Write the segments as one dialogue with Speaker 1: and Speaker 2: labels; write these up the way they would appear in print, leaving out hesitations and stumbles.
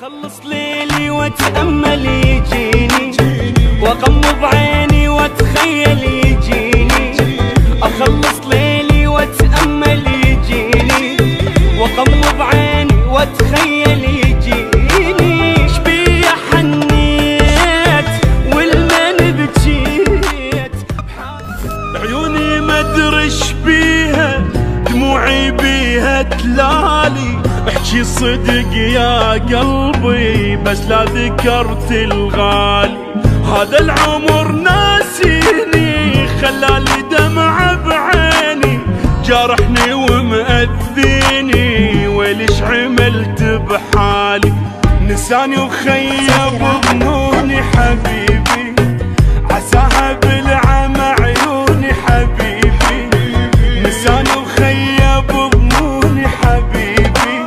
Speaker 1: اخلص ليلي واتأمل يجيني واغمض عيني واتخيل يجيني. اخلص ليلي واتأمل يجيني واغمض عيني واتخيل يجيني. شبيه حنيت والمن بجيت عيوني ما ادري شبيها دموعي بيها تلالي. احكي صدق يا قلبي بس لا ذكرت الغالي. هذا العمر ناسيني خلالي دمعة بعيني. جارحني ومأذيني ويلش عملت بحالي. نساني وخيب ظنوني حبيبي عساها بالعمى عيوني حبيبي. نساني وخيب ظنوني حبيبي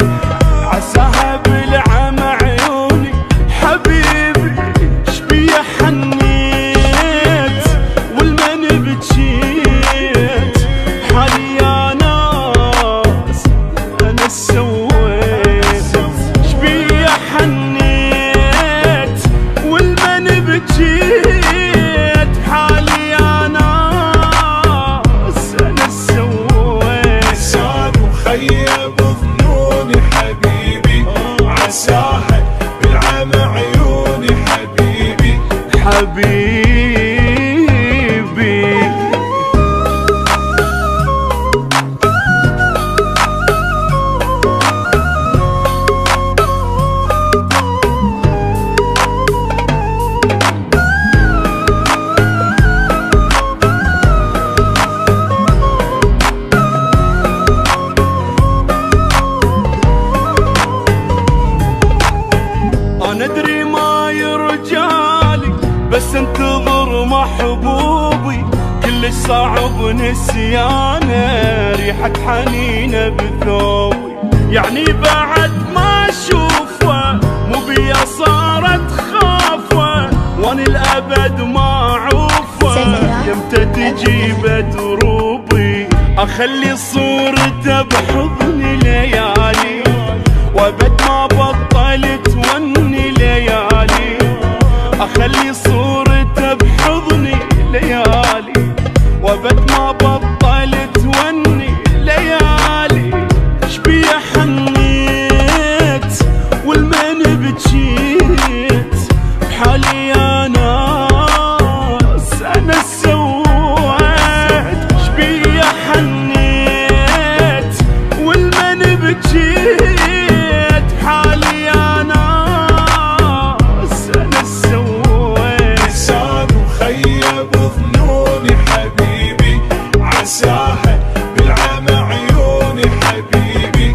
Speaker 1: عساها بالعمى عيوني حبيبي. شبيه حنيت والمن بجيت حالي يا ناس انا سويت. شبيه حنيت والمن بجيت حالي يا ناس انا سويت.
Speaker 2: نسان وخيب ظنوني حبيبي عساها بالعمى عيوني حبيبي
Speaker 1: حبيبي. انا ادري ما يرجالي بس انتظر محبوبي. كلش صعب نسيانه ريحة حنينه بثوبي. يعني بعد ما اشوفه مو بيا صارت خافه واني الابد ما اعوفه. يمتى تجيب دروبي اخلي صورته بحضن ليالي وابد ما بطلت وني ليالي. اخلي صورته بحضني ليالي وابد ما بطلت وني ليالي. شبيه حنيت والمن بجيت بحالي يا ناس انا سويت. شبيه حنيت والمن بجيت حالي يا ناس انا سويت.
Speaker 2: نسان وخيب ظنوني حبيبي عساها بالعمى عيوني حبيبي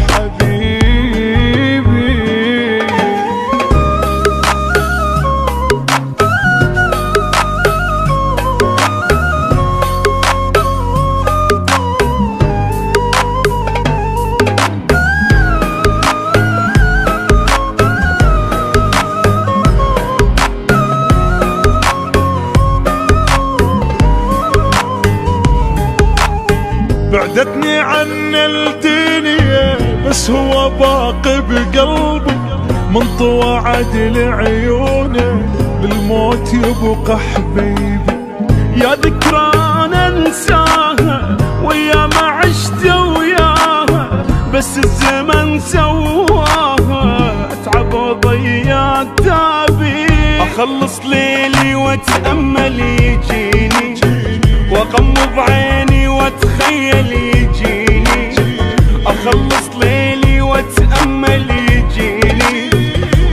Speaker 1: حبيبي.
Speaker 2: بعدتني عن الدنيا بس هو باقي بقلبي. من طوعد لعيونه للموت يبقى حبيبي.
Speaker 1: يا ذكرى انا انساها ويا ما عشت وياها بس الزمن سواها. اتعب وضيع تعبي. اخلص ليلي واتأمل يجيني واغمض عيني واتخيل يجيني. اخلص ليلي واتأمل يجيني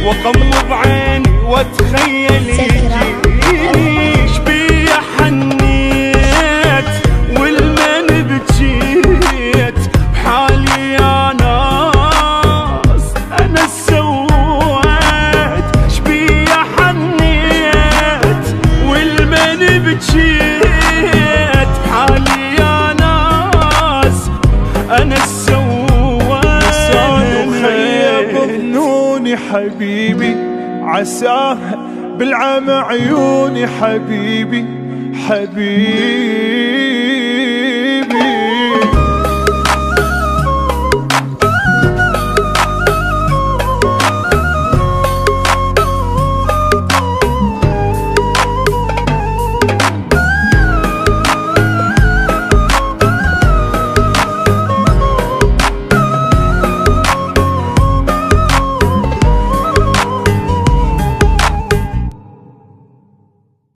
Speaker 1: واغمض عيني واتخيل يجيني. شبيه حنيت والمن بجيت بحالي يا ناس انا سويت. شبيه حنيت والمن بجيت بحالي يا ناس انا سويت.
Speaker 2: نسان وخيب ظنوني حبيبي عساها بالعمى عيوني حبيبي حبيبي.